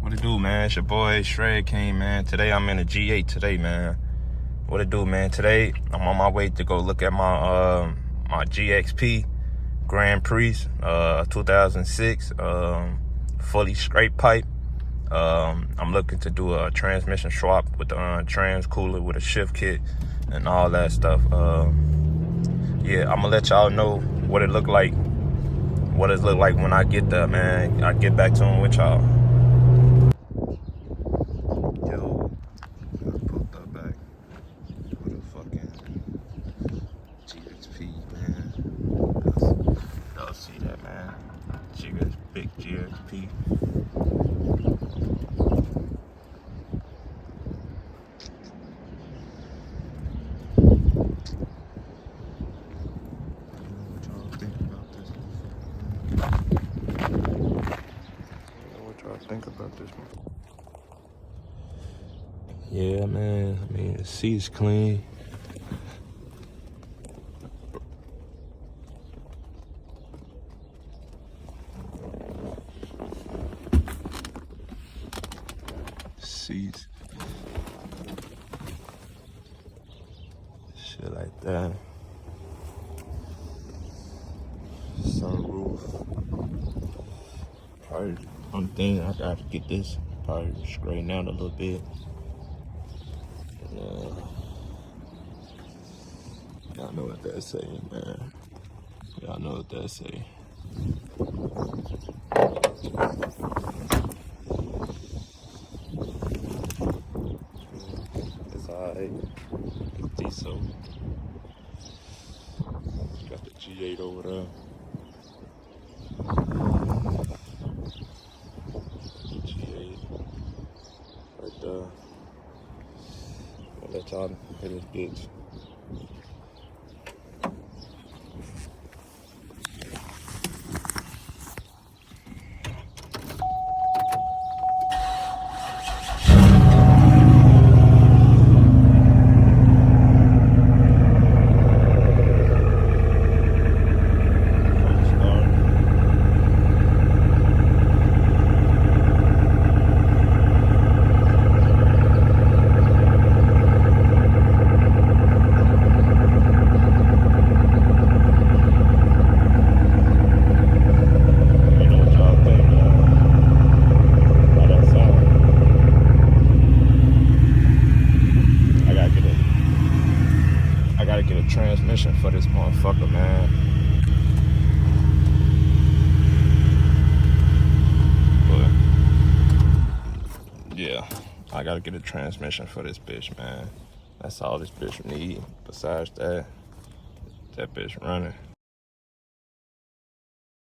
What it do, man? It's your boy Shred King, man. Today I'm in a G8 today, man. What it do, man? Today I'm on my way to go look at my my GXP Grand Prix 2006 fully straight pipe. I'm looking to do a transmission swap with the trans cooler with a shift kit and all that stuff. Yeah, I'm gonna let y'all know what it look like. What it look like when I get there, man. I get back to him with y'all. Yo, I put that back with a fucking GXP, man. Y'all see that, man? Big GXP. Think about this one. Yeah, man. I mean, the seat's clean. Seats. Shit like that. Sunroof. Probably only thing I gotta get this probably straightened out a little bit. Y'all know what that say, man. Y'all know what that say. It's alright. It's decent. Got the G8 over there. Right there. I'll let y'all hit this bitch. Get a transmission for this motherfucker, man. But yeah, I gotta get a transmission for this bitch, man. That's all this bitch need. Besides that, that bitch running.